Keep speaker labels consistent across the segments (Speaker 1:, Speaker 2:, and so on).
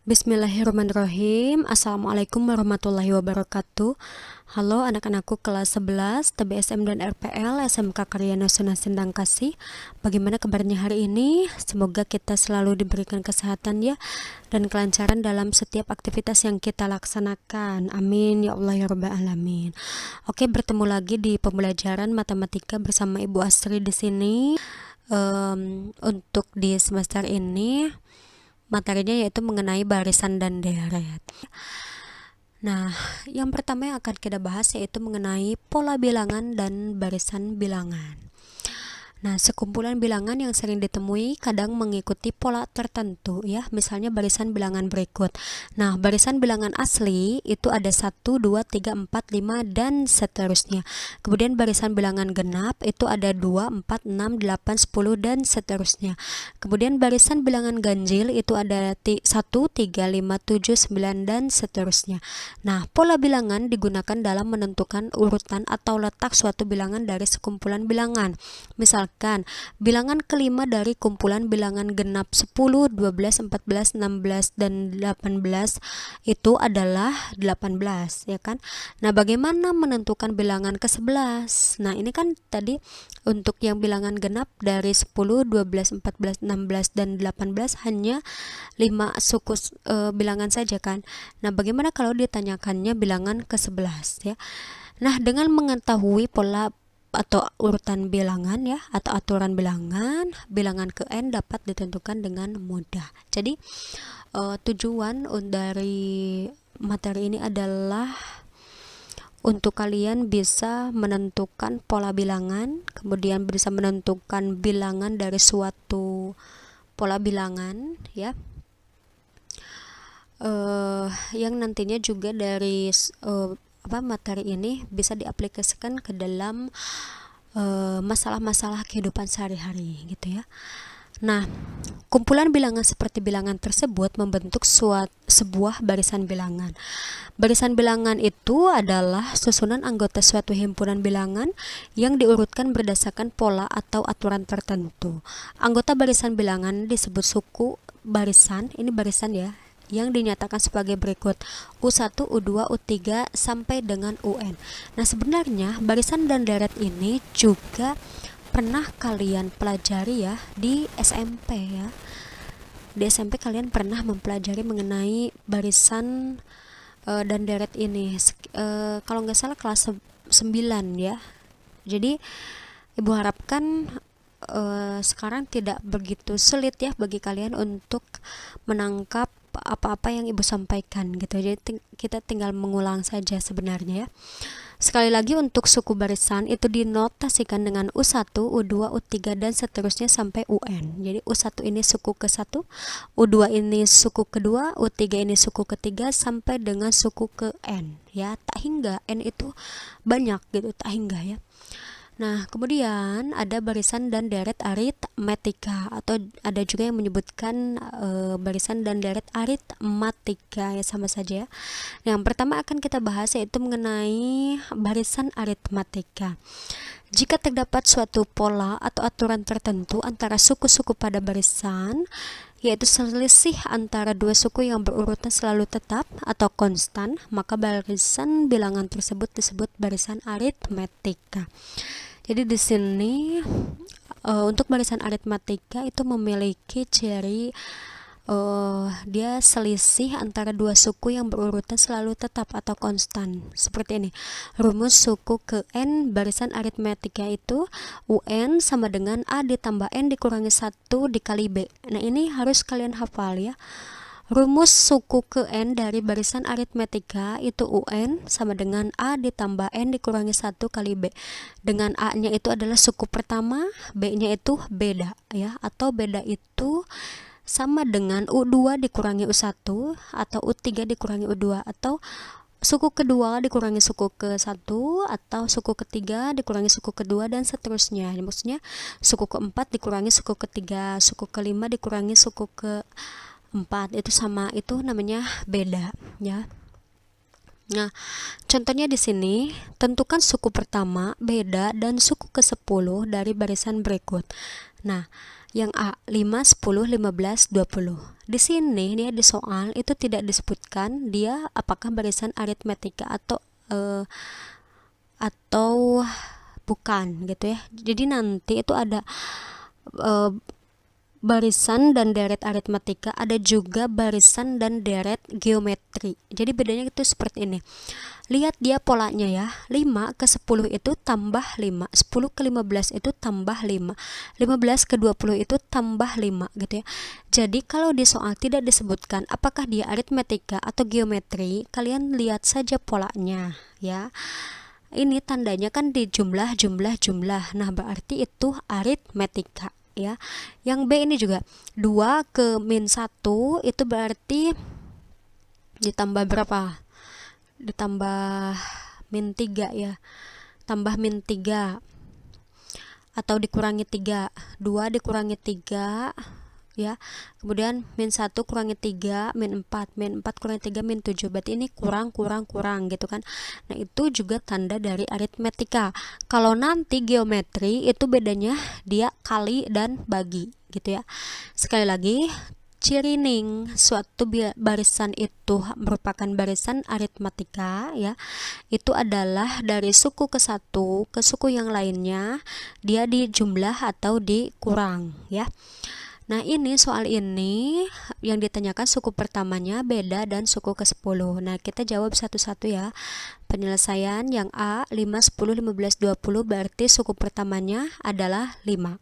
Speaker 1: Bismillahirrahmanirrahim. Assalamualaikum warahmatullahi wabarakatuh. Halo anak-anakku kelas 11 TBSM dan RPL SMK Karyana Sunan Sendang Kasih. Bagaimana kabarnya hari ini? Semoga kita selalu diberikan kesehatan ya dan kelancaran dalam setiap aktivitas yang kita laksanakan. Amin ya Allah ya rabbal alamin. Oke, bertemu lagi di pembelajaran matematika bersama Ibu Astri di sini. Untuk di semester ini materinya yaitu mengenai barisan dan deret. Nah, yang pertama yang akan kita bahas yaitu mengenai pola bilangan dan barisan bilangan. Nah, sekumpulan bilangan yang sering ditemui kadang mengikuti pola tertentu ya, misalnya barisan bilangan berikut. Nah, barisan bilangan asli itu ada 1, 2, 3, 4, 5 dan seterusnya. Kemudian barisan bilangan genap itu ada 2, 4, 6, 8, 10 dan seterusnya. Kemudian barisan bilangan ganjil itu ada 1, 3, 5, 7, 9 dan seterusnya. Nah, pola bilangan digunakan dalam menentukan urutan atau letak suatu bilangan dari sekumpulan bilangan. Misalkan bilangan kelima dari kumpulan bilangan genap 10, 12, 14, 16 dan 18 itu adalah 18 ya kan. Nah, bagaimana menentukan bilangan ke-11? Nah, ini kan tadi untuk yang bilangan genap dari 10, 12, 14, 16 dan 18 hanya 5 suku bilangan saja kan. Nah, bagaimana kalau ditanyakannya bilangan ke-11 ya? Nah, dengan mengetahui pola atau urutan bilangan ya atau aturan bilangan, bilangan ke n dapat ditentukan dengan mudah. Jadi tujuan dari materi ini adalah untuk kalian bisa menentukan pola bilangan, kemudian bisa menentukan bilangan dari suatu pola bilangan ya. Yang nantinya juga dari materi ini bisa diaplikasikan ke dalam masalah-masalah kehidupan sehari-hari gitu ya. Nah, kumpulan bilangan seperti bilangan tersebut membentuk sebuah barisan bilangan. Barisan bilangan itu adalah susunan anggota suatu himpunan bilangan yang diurutkan berdasarkan pola atau aturan tertentu. Anggota barisan bilangan disebut suku barisan, ini barisan ya, yang dinyatakan sebagai berikut: U1, U2, U3 sampai dengan UN. Nah, sebenarnya barisan dan deret ini juga pernah kalian pelajari ya di SMP ya. Di SMP kalian pernah mempelajari mengenai barisan dan deret ini. Kalau nggak salah kelas 9 ya. Jadi Ibu harapkan sekarang tidak begitu sulit ya bagi kalian untuk menangkap apa-apa yang Ibu sampaikan gitu. Jadi kita tinggal mengulang saja sebenarnya ya. Sekali lagi, untuk suku barisan itu dinotasikan dengan U1, U2, U3 dan seterusnya sampai UN. Jadi U1 ini suku ke-1, U2 ini suku kedua, U3 ini suku ketiga sampai dengan suku ke N ya. Tak hingga N itu banyak gitu, tak hingga ya. Nah, kemudian ada barisan dan deret aritmetika atau ada juga yang menyebutkan barisan dan deret aritmatika ya, sama saja ya. Yang pertama akan kita bahas yaitu mengenai barisan aritmatika. Jika terdapat suatu pola atau aturan tertentu antara suku-suku pada barisan, yaitu selisih antara dua suku yang berurutan selalu tetap atau konstan, maka barisan bilangan tersebut disebut barisan aritmetika. Jadi di sini untuk barisan aritmatika itu memiliki ciri dia selisih antara dua suku yang berurutan selalu tetap atau konstan. Seperti ini. Rumus suku ke N barisan aritmetika itu UN sama dengan A ditambah N dikurangi 1 dikali B. Nah, ini harus kalian hafal ya. Rumus suku ke N dari barisan aritmetika itu UN sama dengan A ditambah N dikurangi 1 kali B. Dengan A-nya itu adalah suku pertama, B-nya itu beda ya, atau beda itu sama dengan U2 dikurangi U1 atau U3 dikurangi U2 atau suku kedua dikurangi suku ke-1 atau suku ketiga dikurangi suku kedua dan seterusnya. Maksudnya suku keempat dikurangi suku ketiga, suku kelima dikurangi suku keempat, itu sama, itu namanya beda ya. Nah, contohnya di sini, tentukan suku pertama, beda, dan suku ke-10 dari barisan berikut. Nah, Yang A, 5, 10, 15, 20. Di sini dia di soal itu tidak disebutkan dia apakah barisan aritmetika atau bukan gitu ya. Jadi nanti itu ada eh, barisan dan deret aritmetika, ada juga barisan dan deret geometri. Jadi bedanya itu seperti ini. Lihat dia polanya ya. 5 ke 10 itu tambah 5, 10 ke 15 itu tambah 5, 15 ke 20 itu tambah 5 gitu ya. Jadi kalau di soal tidak disebutkan apakah dia aritmetika atau geometri, kalian lihat saja polanya ya. Ini tandanya kan di jumlah. Nah, berarti itu aritmetika ya. Yang B ini juga 2 ke min 1 itu berarti ditambah berapa? Ditambah min 3 ya. Tambah min 3 atau dikurangi 3. 2 dikurangi 3 ya. Kemudian min 1 kurangi 3, min 4 kurangi 3, min 7. Berarti ini kurang gitu kan. Nah, itu juga tanda dari aritmetika. Kalau nanti geometri itu bedanya dia kali dan bagi gitu ya. Sekali lagi, ciri ning suatu barisan itu merupakan barisan aritmetika ya, itu adalah dari suku ke satu ke suku yang lainnya dia dijumlah atau dikurang ya. Nah, ini soal ini yang ditanyakan suku pertamanya beda dan suku ke-10. Nah, kita jawab satu-satu ya. Penyelesaian yang A, 5, 10, 15, 20 berarti suku pertamanya adalah 5.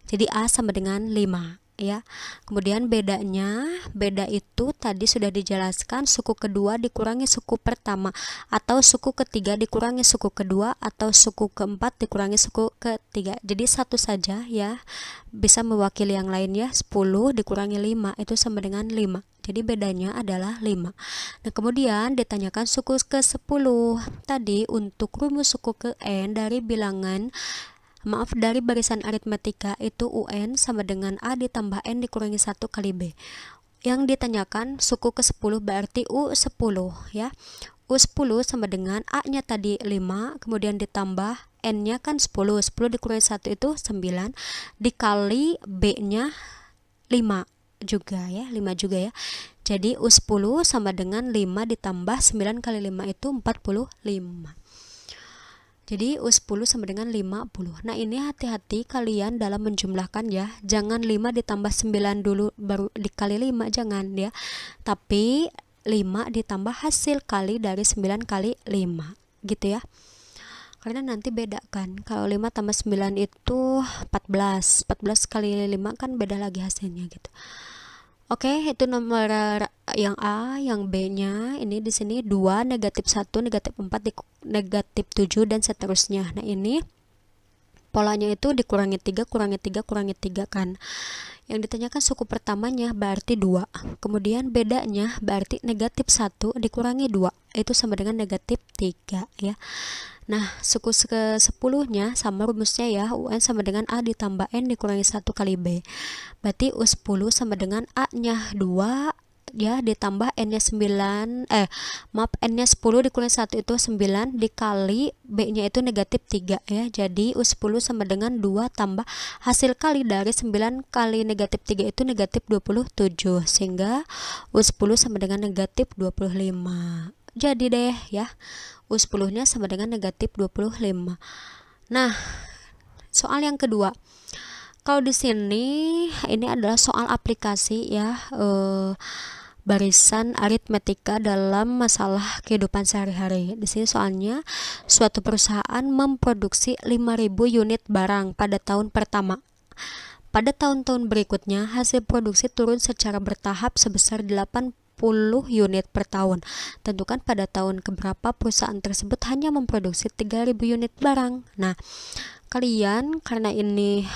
Speaker 1: Jadi A sama dengan 5 ya. Kemudian beda itu tadi sudah dijelaskan, suku kedua dikurangi suku pertama, atau suku ketiga dikurangi suku kedua, atau suku keempat dikurangi suku ketiga. Jadi satu saja ya, bisa mewakili yang lain ya. 10 dikurangi 5 itu sama dengan 5. Jadi bedanya adalah 5. Nah, kemudian ditanyakan suku ke-10. Tadi untuk rumus suku ke n dari dari barisan aritmetika itu UN sama dengan A ditambah N dikurangi 1 kali B. Yang ditanyakan suku ke-10 berarti U10 ya. U10 sama dengan A-nya tadi 5, kemudian ditambah N-nya kan 10 dikurangi 1 itu 9, dikali B-nya 5 juga ya, 5 juga ya. Jadi U10 sama dengan 5 ditambah 9 kali 5 itu 45. Jadi U10 sama dengan 50. Nah, ini hati-hati kalian dalam menjumlahkan ya. Jangan 5 ditambah 9 dulu baru dikali 5, jangan ya. Tapi 5 ditambah hasil kali dari 9 kali 5 gitu ya. Karena nanti beda kan. Kalau 5 tambah 9 itu 14. 14 kali 5 kan beda lagi hasilnya gitu. Oke, itu nomor yang A. Yang B-nya ini di sini 2, negatif 1, negatif 4, negatif 7 dan seterusnya. Nah, ini polanya itu dikurangi 3, kurangi 3, kurangi 3 kan. Yang ditanyakan suku pertamanya berarti 2. Kemudian bedanya berarti negatif 1 dikurangi 2 itu sama dengan negatif 3 ya. Nah, suku ke-10-nya sama rumusnya ya, UN sama dengan A ditambah N dikurangi 1 kali B. Berarti U10 sama dengan A-nya 2 ya ditambah N-nya 9, N-nya 10 dikurangi 1 itu 9 dikali B-nya itu negatif 3 ya. Jadi U10 sama dengan 2 tambah hasil kali dari 9 kali negatif 3 itu negatif 27, sehingga U10 sama dengan negatif 25. Jadi deh ya, U10 nya sama dengan negatif 25. Nah, soal yang kedua, kalau di sini ini adalah soal aplikasi ya, barisan aritmetika dalam masalah kehidupan sehari-hari. Di sini soalnya suatu perusahaan memproduksi 5.000 unit barang pada tahun pertama. Pada tahun-tahun berikutnya hasil produksi turun secara bertahap sebesar 80 unit per tahun. Tentukan pada tahun keberapa perusahaan tersebut hanya memproduksi 3.000 unit barang. Nah, kalian karena ini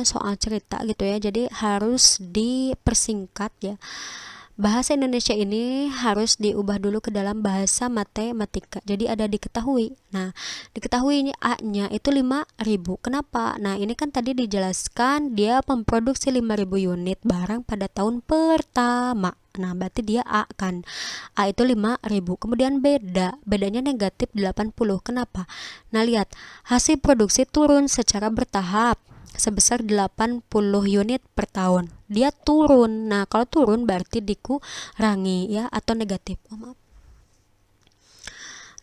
Speaker 1: soal cerita gitu ya, jadi harus dipersingkat ya. Bahasa Indonesia ini harus diubah dulu ke dalam bahasa matematika. Jadi ada diketahui. Nah, diketahui ini A-nya itu 5.000. Kenapa? Nah, ini kan tadi dijelaskan dia memproduksi 5.000 unit barang pada tahun pertama. Nah, berarti dia A kan. A itu 5.000. Kemudian bedanya negatif 80. Kenapa? Nah, lihat, hasil produksi turun secara bertahap. sebesar 80 unit per tahun. Dia turun. Nah, kalau turun berarti dikurangi ya, atau negatif. Oh, maaf.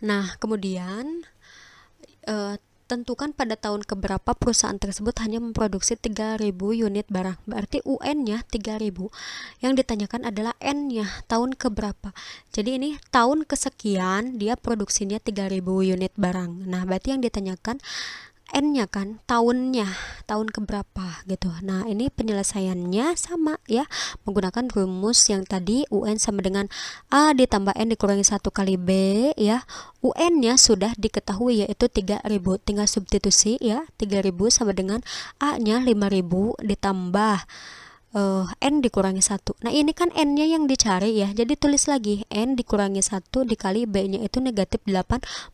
Speaker 1: Nah, kemudian tentukan pada tahun keberapa perusahaan tersebut hanya memproduksi 3.000 unit barang. Berarti UN-nya 3.000. Yang ditanyakan adalah N-nya, tahun keberapa. Jadi ini tahun kesekian dia produksinya 3.000 unit barang. Nah, berarti yang ditanyakan N-nya kan, tahunnya, tahun keberapa gitu. Nah, ini penyelesaiannya sama ya, menggunakan rumus yang tadi UN sama dengan A ditambah N dikurangi 1 kali B ya. UN-nya sudah diketahui yaitu 3.000, tinggal substitusi ya, 3.000 sama dengan A-nya 5.000 ditambah N dikurangi 1. Nah, ini kan N-nya yang dicari ya. Jadi tulis lagi N dikurangi 1 dikali B-nya itu negatif 80.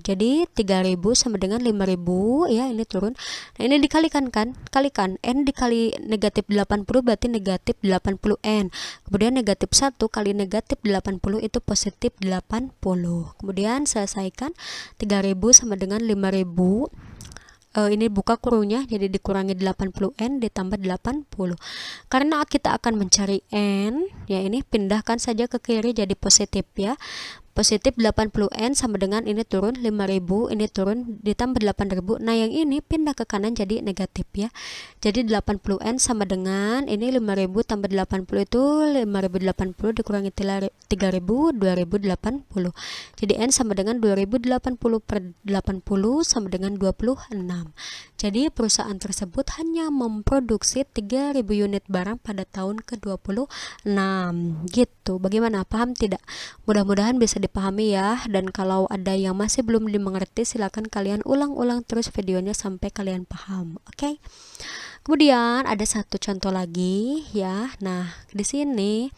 Speaker 1: Jadi 3.000 sama dengan 5.000 ya, ini turun. Nah, ini dikalikan kan? Kalikan N dikali negatif 80 berarti negatif 80N. Kemudian negatif 1 kali negatif 80 itu positif 80. Kemudian selesaikan 3.000 sama dengan 5.000. Ini buka kurungnya, jadi dikurangi 80N ditambah 80. Karena kita akan mencari N, ya ini pindahkan saja ke kiri jadi positif ya. Positif 80N sama dengan ini turun 5.000, ini turun ditambah 8.000. Nah, yang ini pindah ke kanan jadi negatif ya. Jadi 80N sama dengan ini 5.000 tambah 80 itu 5.080 dikurangi 3.000 2.080. Jadi N sama dengan 2.080 per 80 sama dengan 26. Jadi perusahaan tersebut hanya memproduksi 3.000 unit barang pada tahun ke-26 gitu. Bagaimana, paham tidak? Mudah-mudahan bisa dipahami ya, dan kalau ada yang masih belum dimengerti silakan kalian ulang-ulang terus videonya sampai kalian paham. Oke. Kemudian ada satu contoh lagi ya. Nah, di sini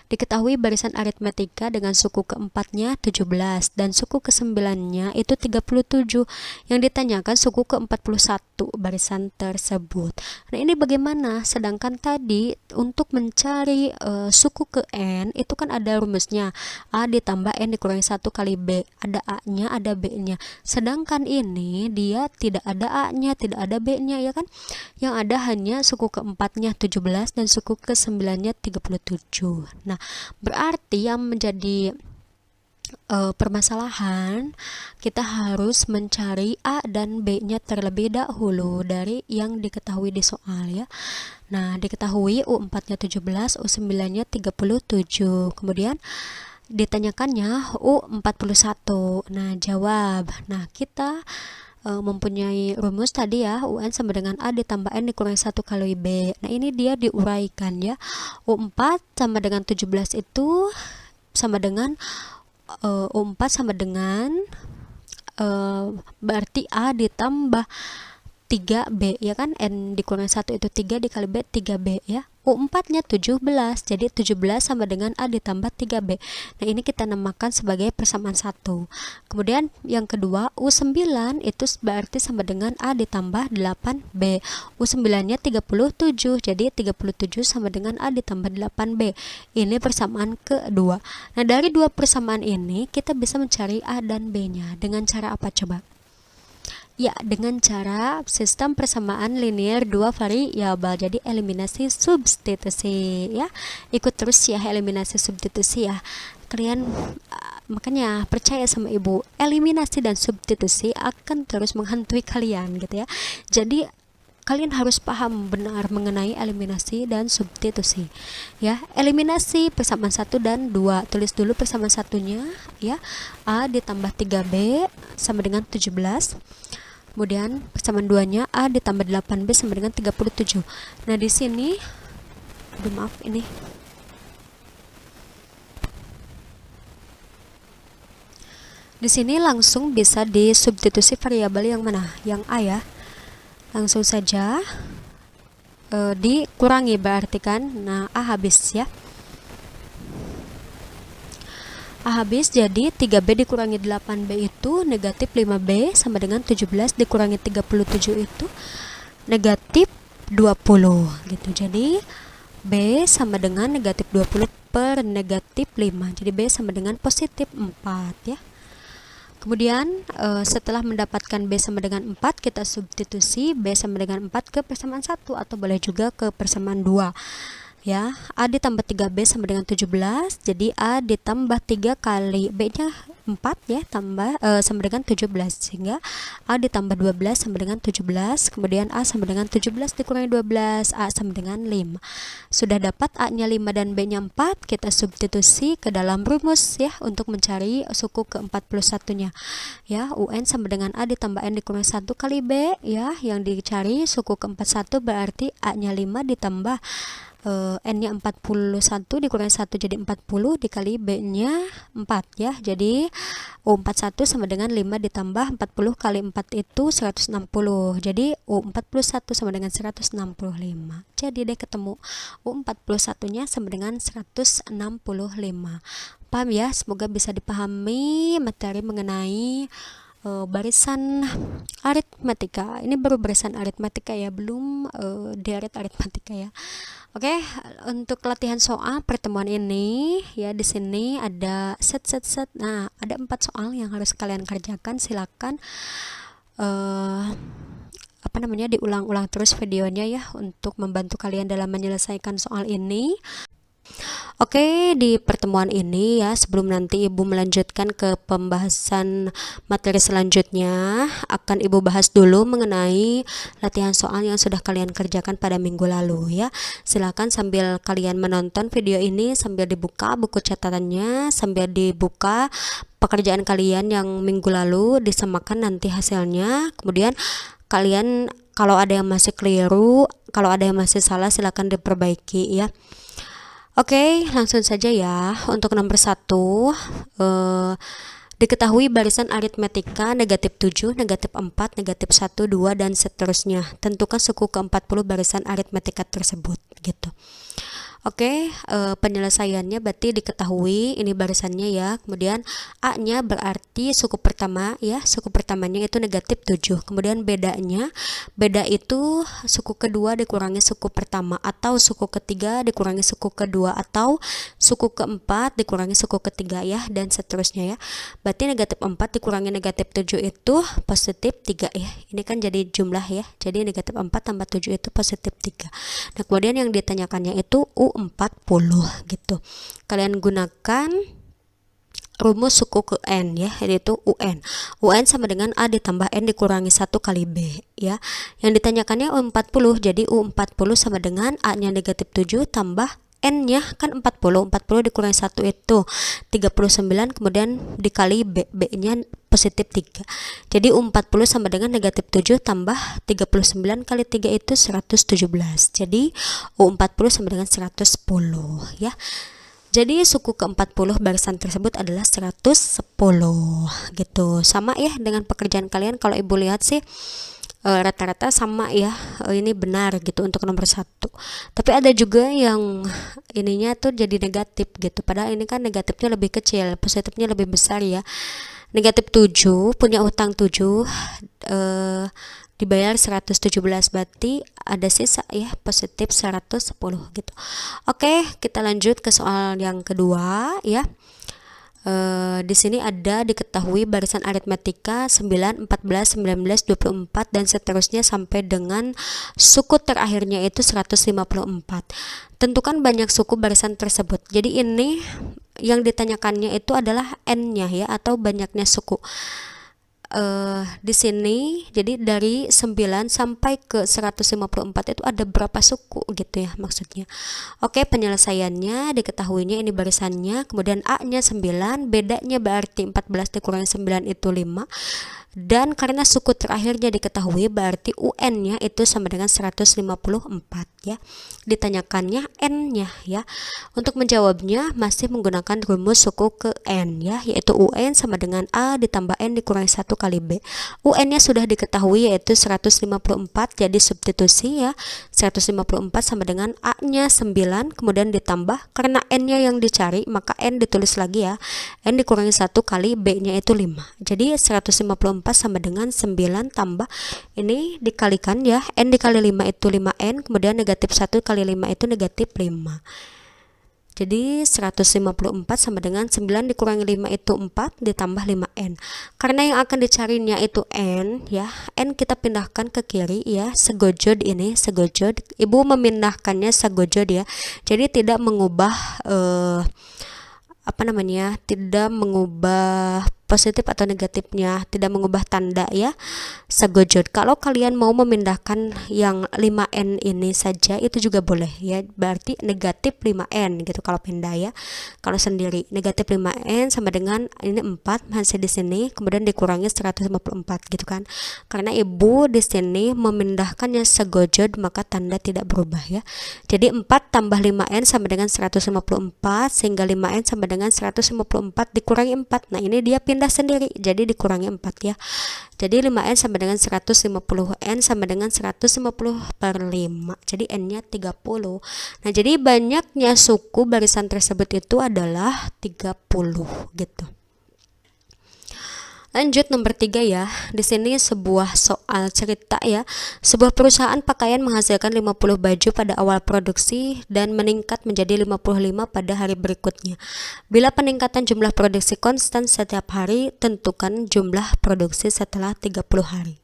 Speaker 1: diketahui barisan aritmetika dengan suku keempatnya 17 dan suku kesembilannya itu 37. Yang ditanyakan suku ke-41 barisan tersebut. Nah, ini bagaimana? Sedangkan tadi untuk mencari suku ke N itu kan ada rumusnya. A ditambah N dikurangi 1 kali B. Ada A-nya, ada B-nya. Sedangkan ini dia tidak ada A-nya, tidak ada B-nya ya kan? Yang ada hanya suku keempatnya 17 dan suku kesembilannya 37. Nah, berarti yang menjadi permasalahan kita harus mencari A dan B-nya terlebih dahulu dari yang diketahui di soal ya. Nah, diketahui U4-nya 17, U9-nya 37. Kemudian ditanyakannya U41. Nah, jawab. Nah, kita mempunyai rumus tadi ya, UN sama dengan A ditambah N dikurangi 1 kali B. Nah, ini dia diuraikan ya. U4 sama dengan 17 itu sama dengan U4 sama dengan berarti A ditambah 3B ya kan, N dikurangi 1 itu 3 dikali B 3B ya. U4-nya 17, jadi 17 sama dengan A ditambah 3B. Nah, ini kita namakan sebagai persamaan 1. Kemudian yang kedua, U9 itu berarti sama dengan A ditambah 8B. U9-nya 37, jadi 37 sama dengan A ditambah 8B. Ini persamaan kedua. Nah, dari dua persamaan ini kita bisa mencari A dan B-nya. Dengan cara apa coba? Ya, dengan cara sistem persamaan linear dua variabel. Jadi eliminasi substitusi ya. Ikut terus ya eliminasi substitusi ya. Kalian makanya percaya sama ibu, eliminasi dan substitusi akan terus menghantui kalian gitu ya. Jadi kalian harus paham benar mengenai eliminasi dan substitusi ya. Eliminasi persamaan 1 dan 2. Tulis dulu persamaan satunya ya. A ditambah 3B sama dengan 17. Kemudian persamaan 2-nya A ditambah 8B sama dengan 37. Nah, di sini maaf ini. Di sini langsung bisa disubstitusi variabel yang mana? Yang A ya. Langsung saja dikurangi berarti kan. Nah, A habis ya. A habis, jadi 3B dikurangi 8B itu negatif 5B sama dengan 17 dikurangi 37 itu negatif 20 gitu. Jadi B sama dengan negatif 20 per negatif 5. Jadi B sama dengan positif 4 ya. Kemudian setelah mendapatkan B sama dengan 4, kita substitusi B sama dengan 4 ke persamaan 1 atau boleh juga ke persamaan 2. Ya, A ditambah 3B sama dengan 17. Jadi A ditambah 3 kali B-nya 4 ya, sama dengan 17. Sehingga A ditambah 12 sama dengan 17. Kemudian A sama dengan 17 dikurangi 12, A sama dengan 5. Sudah dapat A-nya 5 dan B-nya 4, kita substitusi ke dalam rumus ya untuk mencari suku ke-41-nya. Ya, UN sama dengan A ditambah N dikurangi 1 kali B ya, yang dicari suku ke-41 berarti A-nya 5 ditambah N-nya 41 dikurangi 1 jadi 40 dikali B-nya 4 ya. Jadi U41 sama dengan 5 ditambah 40 kali 4 itu 160. Jadi U41 sama dengan 165. Jadi deh ketemu U41-nya sama dengan 165. Paham ya? Semoga bisa dipahami materi mengenai barisan aritmatika. Ini baru barisan aritmatika ya, belum deret aritmatika ya. Oke, untuk latihan soal pertemuan ini ya, di sini ada set. Nah, ada 4 soal yang harus kalian kerjakan. Silakan diulang-ulang terus videonya ya untuk membantu kalian dalam menyelesaikan soal ini. Oke, di pertemuan ini ya, sebelum nanti Ibu melanjutkan ke pembahasan materi selanjutnya, akan Ibu bahas dulu mengenai latihan soal yang sudah kalian kerjakan pada minggu lalu ya. Silakan sambil kalian menonton video ini, sambil dibuka buku catatannya, sambil dibuka pekerjaan kalian yang minggu lalu, disamakan nanti hasilnya. Kemudian kalian kalau ada yang masih keliru, kalau ada yang masih salah, silakan diperbaiki ya. Oke, langsung saja ya. Untuk nomor 1, diketahui barisan aritmetika negatif 7, negatif 4, negatif 1, 2, dan seterusnya. Tentukan suku ke-40 barisan aritmetika tersebut gitu. Oke, penyelesaiannya berarti diketahui ini barisannya ya. Kemudian A-nya berarti suku pertama ya, suku pertamanya itu negatif 7. Kemudian beda itu suku kedua dikurangi suku pertama, atau suku ketiga dikurangi suku kedua, atau suku keempat dikurangi suku ketiga ya, dan seterusnya ya. Berarti negatif 4 dikurangi negatif 7 itu positif 3 ya. Ini kan jadi jumlah ya. Jadi negatif 4 tambah 7 itu positif 3. Nah, kemudian yang ditanyakannya itu U40 gitu. Kalian gunakan rumus suku ke N ya, yaitu UN. UN sama dengan A ditambah N dikurangi 1 kali B ya. Yang ditanyakannya U40, jadi U40 sama dengan A-nya negatif 7 tambah N-nya kan 40 dikurangi 1 itu 39, kemudian dikali B-nya positif 3. Jadi U40 sama dengan negatif 7 tambah 39 kali 3 itu 117. Jadi U40 sama dengan 110 ya. Jadi suku ke-40 barisan tersebut adalah 110 gitu. Sama ya dengan pekerjaan kalian, kalau Ibu lihat sih rata-rata sama ya, ini benar gitu untuk nomor 1. Tapi ada juga yang ininya tuh jadi negatif gitu, padahal ini kan negatifnya lebih kecil, positifnya lebih besar ya. Negatif 7, punya utang 7, dibayar 117, berarti ada sisa ya, positif 110 gitu. Oke, kita lanjut ke soal yang kedua ya. Di sini ada diketahui barisan aritmetika 9, 14, 19, 24 dan seterusnya sampai dengan suku terakhirnya itu 154. Tentukan banyak suku barisan tersebut. Jadi ini yang ditanyakannya itu adalah N-nya ya, atau banyaknya suku. Di sini jadi dari 9 sampai ke 154 itu ada berapa suku gitu ya maksudnya. Oke, penyelesaiannya diketahuinya ini barisannya, kemudian A-nya 9, bedanya berarti 14 dikurangi 9 itu 5. Dan karena suku terakhirnya diketahui, berarti UN-nya itu sama dengan 154 ya. Ditanyakannya N-nya ya. Untuk menjawabnya masih menggunakan rumus suku ke N ya, yaitu UN sama dengan A ditambah N dikurangi 1 kali B. UN-nya sudah diketahui yaitu 154, jadi substitusi ya. 154 sama dengan A-nya 9, kemudian ditambah, karena N-nya yang dicari maka N ditulis lagi ya. N dikurangi 1 kali B-nya itu 5. Jadi 154 sama dengan 9 tambah ini dikalikan ya, N dikali 5 itu 5N, kemudian negatif 1 kali 5 itu negatif 5. Jadi 154 sama dengan 9 dikurangi 5 itu 4 ditambah 5n. Karena yang akan dicarinya itu n ya. N kita pindahkan ke kiri ya. Segojod ini, segojod. Ibu memindahkannya segojod ya. Jadi tidak mengubah tidak mengubah positif atau negatifnya, tidak mengubah tanda ya, segojod. Kalau kalian mau memindahkan yang 5n ini saja itu juga boleh ya, berarti negatif 5n gitu kalau pindah ya. Kalau sendiri negatif 5n sama dengan ini 4 masih di sini, kemudian dikurangi 154 gitu kan. Karena ibu di sini memindahkannya segojod maka tanda tidak berubah ya. Jadi 4 tambah 5n sama dengan 154 sehingga 5n sama dengan 154 dikurangi 4. Nah ini dia pindah sendiri, jadi dikurangi 4 ya. Jadi 5n sama dengan 150, n sama dengan 150 per 5, jadi n nya 30. Nah jadi banyaknya suku barisan tersebut itu adalah 30 gitu. Lanjut nomor 3 ya. Di sini sebuah soal cerita ya. Sebuah perusahaan pakaian menghasilkan 50 baju pada awal produksi dan meningkat menjadi 55 pada hari berikutnya. Bila peningkatan jumlah produksi konstan setiap hari, tentukan jumlah produksi setelah 30 hari.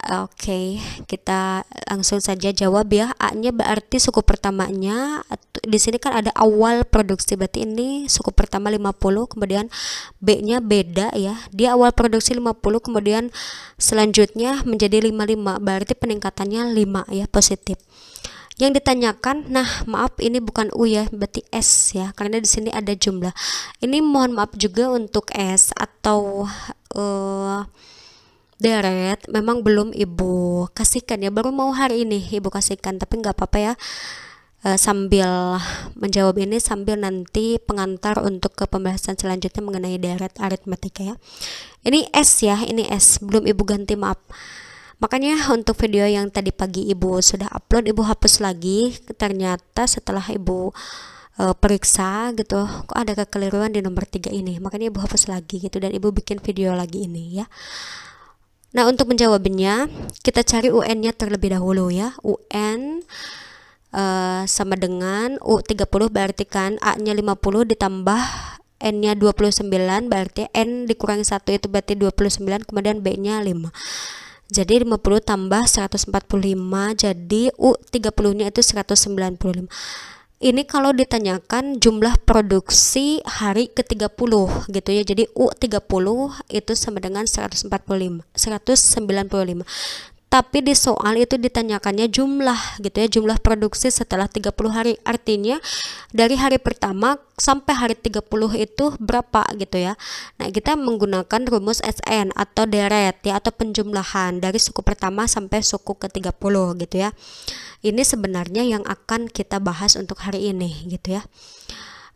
Speaker 1: Oke, kita langsung saja jawab ya. A-nya berarti suku pertamanya. Di sini kan ada awal produksi, berarti ini suku pertama 50, kemudian B-nya beda ya. Dia awal produksi 50, kemudian selanjutnya menjadi 55, berarti peningkatannya 5 ya, positif. Yang ditanyakan, nah maaf ini bukan U ya, berarti S ya, karena di sini ada jumlah. Ini mohon maaf juga untuk S atau deret memang belum ibu kasihkan ya, baru mau hari ini ibu kasihkan, tapi nggak apa-apa ya. Sambil menjawab ini sambil nanti pengantar untuk ke pembahasan selanjutnya mengenai deret aritmatika ya. Ini S ya, ini S belum ibu ganti, maaf. Makanya untuk video yang tadi pagi ibu sudah upload, ibu hapus lagi. Ternyata setelah ibu periksa gitu, kok ada kekeliruan di nomor 3 ini, makanya ibu hapus lagi gitu dan ibu bikin video lagi ini ya. Nah untuk menjawabnya kita cari UN-nya terlebih dahulu ya. UN sama dengan U30 berarti kan A-nya 50 ditambah N-nya 29, berarti N dikurangi 1 itu berarti 29, kemudian B-nya 5. Jadi 50 tambah 145, jadi U30-nya itu 195. Ini kalau ditanyakan jumlah produksi hari ke-30 gitu ya. Jadi U30 itu sama dengan 195. Tapi di soal itu ditanyakannya jumlah gitu ya, jumlah produksi setelah 30 hari. Artinya dari hari pertama sampai hari 30 itu berapa gitu ya. Nah, kita menggunakan rumus SN atau deret ya, atau penjumlahan dari suku pertama sampai suku ke-30 gitu ya. Ini sebenarnya yang akan kita bahas untuk hari ini gitu ya.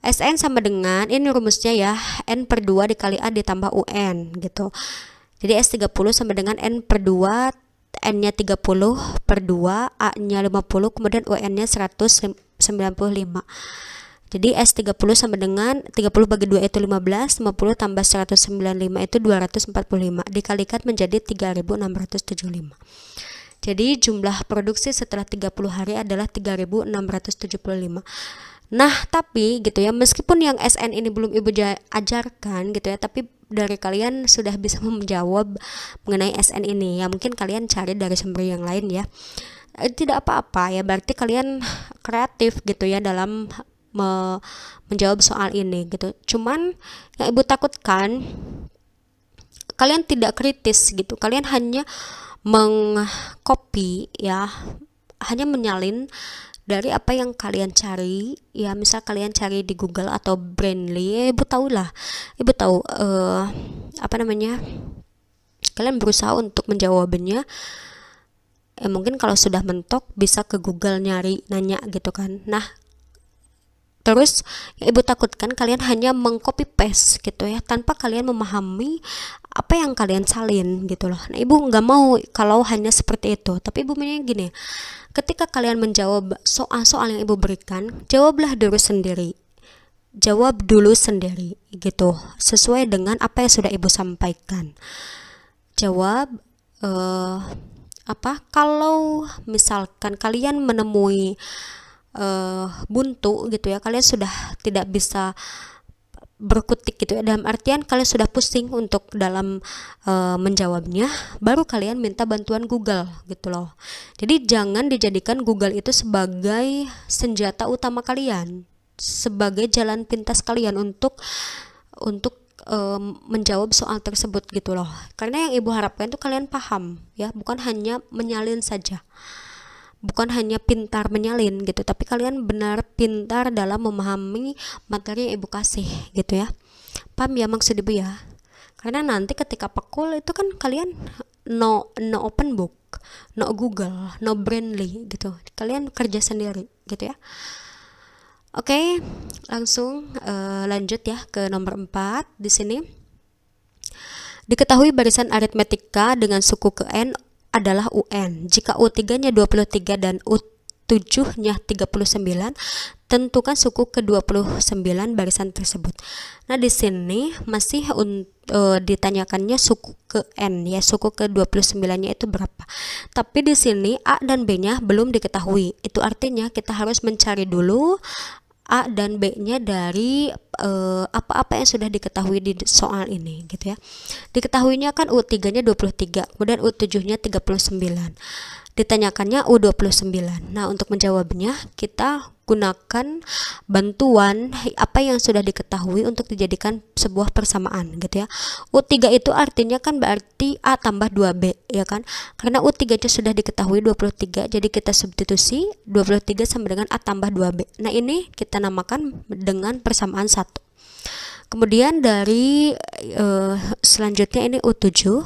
Speaker 1: SN sama dengan, ini rumusnya ya, N per 2 dikali A ditambah UN gitu. Jadi S30 sama dengan N per 2, N-nya 30 per 2, A-nya 50, kemudian UN-nya 195. Jadi S30 sama dengan 30 bagi 2 itu 15, 50 tambah 195 itu 245, dikalikan menjadi 3675. Jadi jumlah produksi setelah 30 hari adalah 3675. Nah, tapi gitu ya, meskipun yang SN ini belum ibu ajarkan gitu ya, tapi dari kalian sudah bisa menjawab mengenai SN ini ya, mungkin kalian cari dari sumber yang lain ya. Tidak apa-apa ya, berarti kalian kreatif gitu ya dalam menjawab soal ini gitu. Cuman yang ibu takutkan kalian tidak kritis gitu, kalian hanya mengcopy ya, hanya menyalin dari apa yang kalian cari ya. Misal kalian cari di Google atau Brainly ya, ibu tahu kalian berusaha untuk menjawabnya ya. Mungkin kalau sudah mentok bisa ke Google nyari, nanya gitu kan. Nah terus yang ibu takutkan kalian hanya mengcopy paste gitu ya, tanpa kalian memahami apa yang kalian salin gitu loh. Nah ibu nggak mau kalau hanya seperti itu, tapi ibu maunya gini, ketika kalian menjawab soal-soal yang ibu berikan, jawab dulu sendiri gitu, sesuai dengan apa yang sudah ibu sampaikan. Jawab kalau misalkan kalian menemui buntu gitu ya, kalian sudah tidak bisa berkutik gitu ya, dalam artian kalian sudah pusing untuk dalam menjawabnya, baru kalian minta bantuan Google gitu loh. Jadi jangan dijadikan Google itu sebagai senjata utama kalian, sebagai jalan pintas kalian untuk menjawab soal tersebut gitu loh. Karena yang ibu harapkan itu kalian paham ya, bukan hanya menyalin saja, bukan hanya pintar menyalin gitu, tapi kalian benar pintar dalam memahami materi yang ibu kasih gitu ya. Paham ya maksud ibu ya? Karena nanti ketika pekul itu kan kalian no open book, no Google, no Brainly gitu, kalian kerja sendiri gitu ya. Oke, langsung lanjut ya ke nomor 4 di sini. Diketahui barisan aritmetika dengan suku ke n adalah UN. Jika U3-nya 23 dan U7-nya 39, tentukan suku ke-29 barisan tersebut. Nah, di sini masih ditanyakannya suku ke N ya, suku ke-29-nya itu berapa. Tapi di sini A dan B-nya belum diketahui. Itu artinya kita harus mencari dulu A dan B-nya dari apa-apa yang sudah diketahui di soal ini gitu ya. Diketahuinya kan U3-nya 23, kemudian U7-nya 39. Ditanyakannya U29. Nah, untuk menjawabnya kita gunakan bantuan apa yang sudah diketahui untuk dijadikan sebuah persamaan gitu ya. U3 itu artinya kan berarti A tambah 2B ya kan. Karena U3-nya sudah diketahui 23, jadi kita substitusi 23 sama dengan A tambah 2B. Nah, ini kita namakan dengan persamaan 1. Kemudian dari selanjutnya ini U7,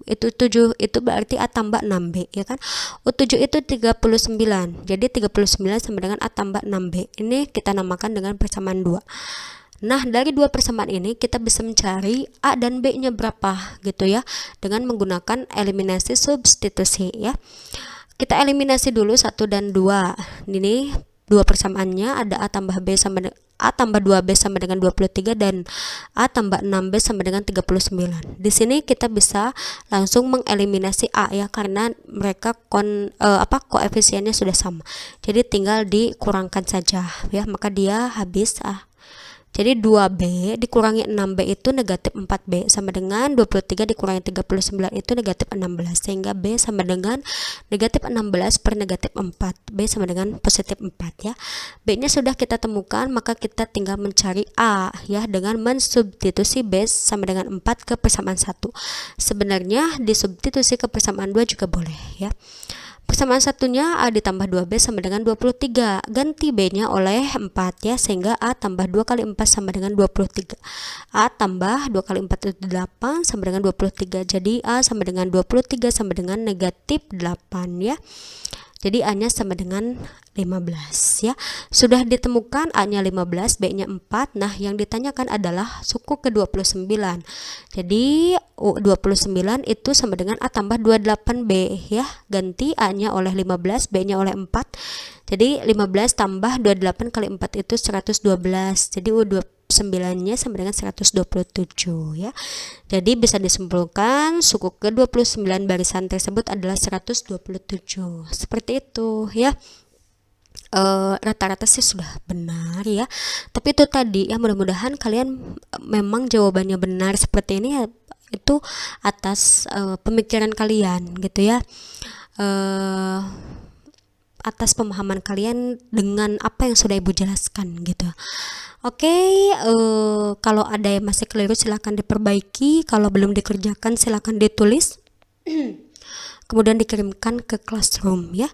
Speaker 1: itu 7 itu berarti A tambah 6B ya kan. U7 itu 39, jadi 39 sama dengan A tambah 6B. Ini kita namakan dengan persamaan 2. Nah, dari dua persamaan ini kita bisa mencari A dan B-nya berapa gitu ya, dengan menggunakan eliminasi substitusi ya. Kita eliminasi dulu 1 dan 2. Ini dua persamaannya ada A tambah B sama A tambah 2B sama dengan 23 dan A tambah 6B sama dengan 39. Di sini kita bisa langsung mengeliminasi A ya, karena mereka koefisiennya sudah sama. Jadi tinggal dikurangkan saja ya, maka dia habis Jadi 2B dikurangi 6B itu negatif 4B sama dengan 23 dikurangi 39 itu negatif 16, sehingga B sama dengan negatif 16 per negatif 4. B sama dengan positif 4 ya. B nya sudah kita temukan, maka kita tinggal mencari A ya dengan mensubstitusi B sama dengan 4 ke persamaan 1. Sebenarnya disubstitusi ke persamaan 2 juga boleh ya. Persamaan satunya A ditambah 2B sama dengan 23. Ganti B-nya oleh 4 ya, sehingga A tambah 2 kali 4 sama dengan 23. A tambah 2 kali 4 itu 8 sama dengan 23. Jadi A sama dengan 23 sama dengan negatif 8 ya. Jadi A-nya sama dengan 15 ya. Sudah ditemukan A-nya 15, B-nya 4. Nah, yang ditanyakan adalah suku ke-29. Jadi U29 itu sama dengan A tambah 28B ya. Ganti A-nya oleh 15, B-nya oleh 4. Jadi 15 tambah 28 kali 4 itu 112. Jadi U29-nya sama dengan 127 ya. Jadi bisa disimpulkan suku ke-29 barisan tersebut adalah 127. Seperti itu ya. Rata-rata sih sudah benar ya. Tapi itu tadi ya, mudah-mudahan kalian memang jawabannya benar seperti ini ya, itu atas pemikiran kalian gitu ya. Atas pemahaman kalian dengan apa yang sudah ibu jelaskan gitu. Oke, kalau ada yang masih keliru silahkan diperbaiki, kalau belum dikerjakan silahkan ditulis kemudian dikirimkan ke classroom ya.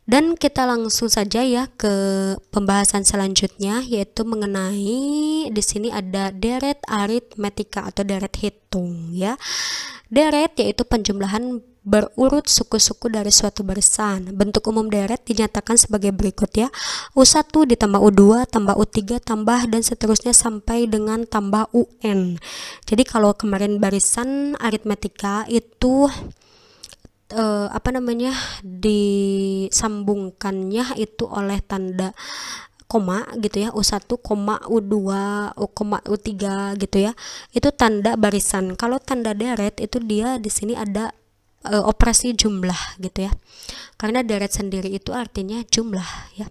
Speaker 1: Dan kita langsung saja ya ke pembahasan selanjutnya, yaitu mengenai di sini ada deret aritmetika atau deret hitung ya. Deret yaitu penjumlahan berurut suku-suku dari suatu barisan. Bentuk umum deret dinyatakan sebagai berikut ya. U1 ditambah U2 tambah U3 tambah dan seterusnya sampai dengan tambah UN. Jadi kalau kemarin barisan aritmetika itu disambungkannya itu oleh tanda koma gitu ya, U1, U2, U3 gitu ya. Itu tanda barisan. Kalau tanda deret itu dia di sini ada operasi jumlah gitu ya. Karena deret sendiri itu artinya jumlah ya.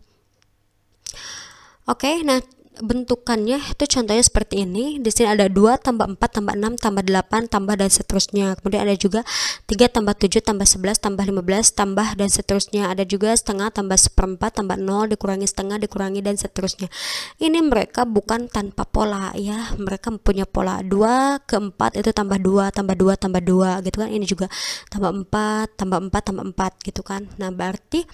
Speaker 1: Oke, nah bentukannya itu contohnya seperti ini. Di sini ada 2 tambah 4 tambah 6 tambah 8 tambah dan seterusnya. Kemudian ada juga 3 tambah 7 tambah 11 tambah 15 tambah dan seterusnya. Ada juga setengah tambah seperempat tambah 0 dikurangi setengah dikurangi dan seterusnya. Ini mereka bukan tanpa pola ya. Mereka mempunyai pola 2 ke 4 itu tambah 2 tambah 2 tambah 2 gitu kan. Ini juga tambah 4 tambah 4 tambah 4 gitu kan. Nah, berarti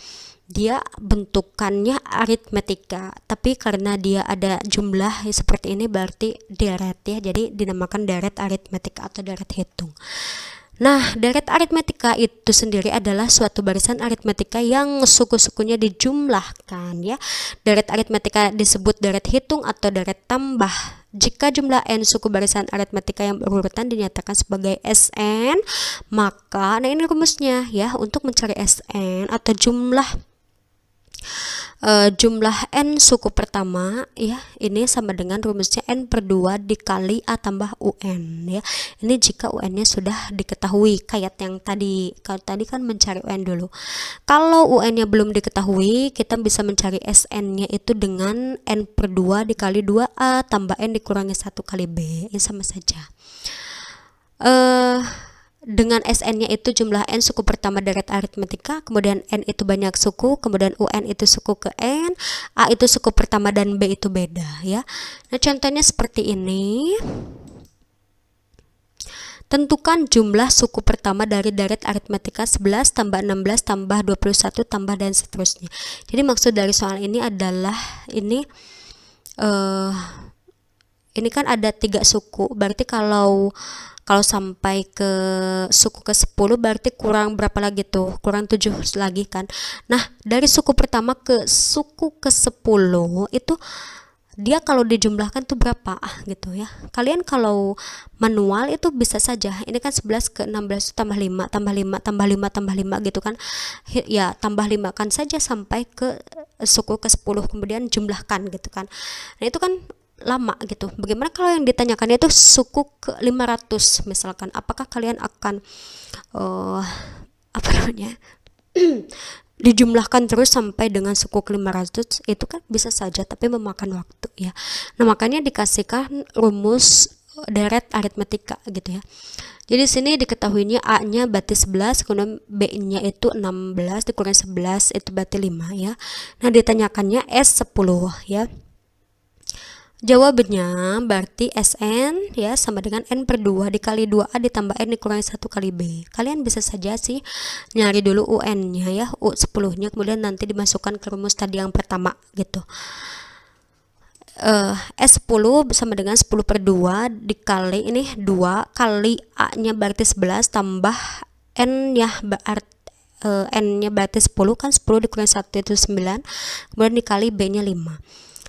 Speaker 1: dia bentukannya aritmetika, tapi karena dia ada jumlah seperti ini berarti deret ya, jadi dinamakan deret aritmetika atau deret hitung. Nah, deret aritmetika itu sendiri adalah suatu barisan aritmetika yang suku-sukunya dijumlahkan ya. Deret aritmetika disebut deret hitung atau deret tambah jika jumlah n suku barisan aritmetika yang berurutan dinyatakan sebagai Sn, maka nah ini rumusnya ya, untuk mencari Sn atau jumlah n suku pertama ya, ini sama dengan rumusnya n per 2 dikali a tambah un ya. Ini jika un-nya sudah diketahui, kayak yang tadi. Kalau tadi kan mencari un dulu. Kalau un-nya belum diketahui, kita bisa mencari Sn-nya itu dengan n per 2 dikali 2a tambah n dikurangi 1 kali b. Ini sama saja. Dengan Sn-nya itu jumlah n suku pertama deret aritmetika, kemudian n itu banyak suku, kemudian un itu suku ke n, a itu suku pertama dan b itu beda ya. Nah, contohnya seperti ini. Tentukan jumlah suku pertama dari deret aritmetika 11 tambah 16 tambah 21 tambah dan seterusnya. Jadi maksud dari soal ini adalah ini kan ada 3 suku, berarti kalau sampai ke suku ke 10 berarti kurang berapa lagi tuh? Kurang 7 lagi kan. Nah, dari suku pertama ke suku ke 10 itu dia kalau dijumlahkan tuh berapa gitu ya. Kalian kalau manual itu bisa saja. Ini kan 11 ke 16 tambah 5 tambah 5 tambah 5 tambah 5 gitu kan. Ya, tambah 5 kan saja sampai ke suku ke 10 kemudian jumlahkan gitu kan. Nah, itu kan lama gitu. Bagaimana kalau yang ditanyakannya itu suku ke 500 misalkan, apakah kalian akan dijumlahkan terus sampai dengan suku ke 500? Itu kan bisa saja, tapi memakan waktu ya. Nah, makanya dikasihkan rumus deret aritmetika gitu ya. Jadi sini diketahuinya A-nya berarti 11, kemudian B-nya itu 16 dikurangi 11 itu berarti 5 ya. Nah, ditanyakannya S10 ya. Jawabannya berarti Sn ya sama dengan n per 2 dikali 2a ditambah n dikurangi 1 kali b. Kalian bisa saja sih nyari dulu un-nya ya, u10-nya, kemudian nanti dimasukkan ke rumus tadi yang pertama gitu. S10 sama dengan 10 per 2 dikali ini 2 kali a-nya berarti 11 tambah n ya, n-nya berarti 10 kan, 10 dikurangi 1 itu 9, kemudian dikali b-nya 5.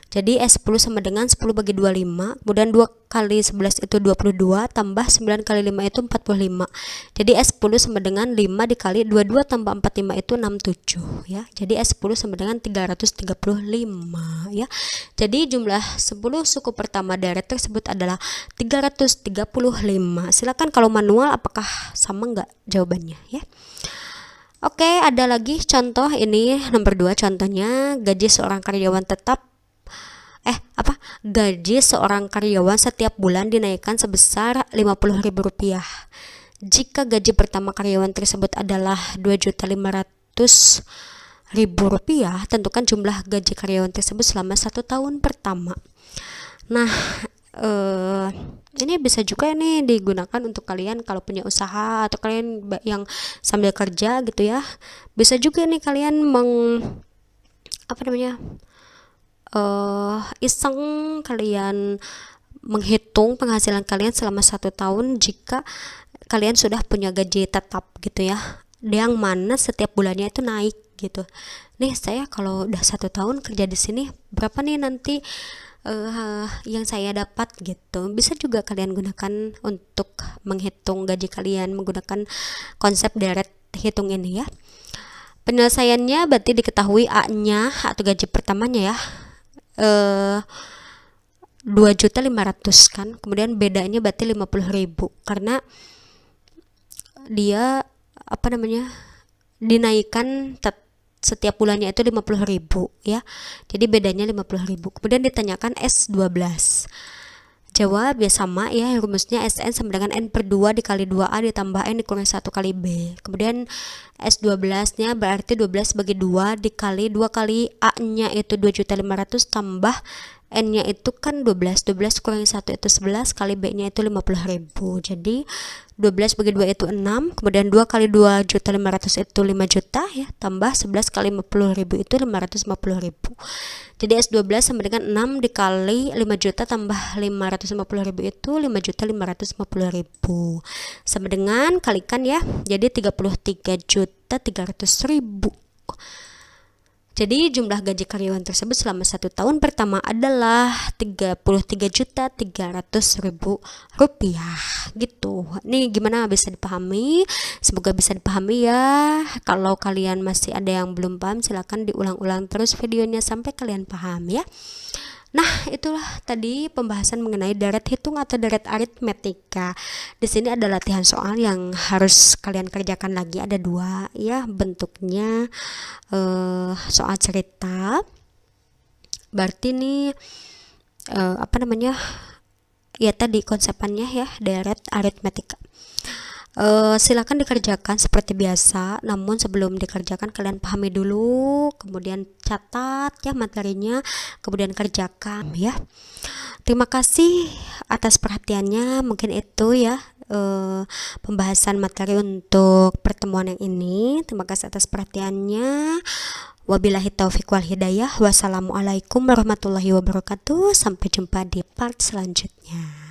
Speaker 1: Jadi S10 sama dengan 10 bagi 2 5, kemudian 2 kali 11 itu 22, tambah 9 kali 5 itu 45. Jadi S10 sama dengan 5 dikali 22 tambah 45 itu 67 ya. Jadi S10 sama dengan 335 ya. Jadi jumlah 10 suku pertama deret tersebut adalah 335. Silakan kalau manual apakah sama enggak jawabannya ya. Oke, ada lagi contoh ini nomor 2 contohnya gaji seorang karyawan tetap gaji seorang karyawan setiap bulan dinaikkan sebesar Rp50.000. Jika gaji pertama karyawan tersebut adalah Rp2.500.000, tentukan jumlah gaji karyawan tersebut selama 1 tahun pertama. Nah, ini bisa juga nih digunakan untuk kalian kalau punya usaha atau kalian yang sambil kerja gitu ya. Bisa juga nih kalian iseng kalian menghitung penghasilan kalian selama 1 tahun jika kalian sudah punya gaji tetap gitu ya, yang mana setiap bulannya itu naik gitu. Nih saya kalau udah 1 tahun kerja di sini berapa nih nanti yang saya dapat gitu. Bisa juga kalian gunakan untuk menghitung gaji kalian menggunakan konsep deret hitung ini ya. Penyelesaiannya berarti diketahui A-nya atau gaji pertamanya ya 2.500.000 kan, kemudian bedanya berarti 50.000 karena dia dinaikkan setiap bulannya itu 50.000 ya. Jadi bedanya 50.000. Kemudian ditanyakan S12. Jawab ya sama ya, rumusnya Sn sama dengan N per 2 dikali 2A ditambah N dikurang 1 kali B. Kemudian S12 nya berarti 12 bagi 2 dikali 2 kali A nya itu 2.500.000 tambah N nya itu kan 12 kurangi 1 itu 11 kali B nya itu 50.000. Jadi 12 bagi 2 itu 6, kemudian 2 kali 2.500.000 itu 5 juta ya, tambah 11 kali 50.000 itu 550.000. Jadi S12 sama dengan 6 dikali 5 juta tambah 550.000 itu 5.550.000 sama dengan kalikan ya, jadi 33.300.000. Jadi jumlah gaji karyawan tersebut selama 1 tahun pertama adalah 33.300.000 rupiah gitu. Nih gimana, bisa dipahami? Semoga bisa dipahami ya. Kalau kalian masih ada yang belum paham, silahkan diulang-ulang terus videonya sampai kalian paham ya. Nah, itulah tadi pembahasan mengenai deret hitung atau deret aritmetika. Di sini ada latihan soal yang harus kalian kerjakan lagi, ada 2 ya bentuknya. Soal cerita. Berarti nih ya tadi konsepannya ya, deret aritmetika. Silakan dikerjakan seperti biasa, namun sebelum dikerjakan kalian pahami dulu, kemudian catat ya materinya, kemudian kerjakan ya. Terima kasih atas perhatiannya. Mungkin itu ya pembahasan materi untuk pertemuan yang ini. Terima kasih atas perhatiannya. Wabillahi taufiq wal hidayah. Wassalamualaikum warahmatullahi wabarakatuh. Sampai jumpa di part selanjutnya.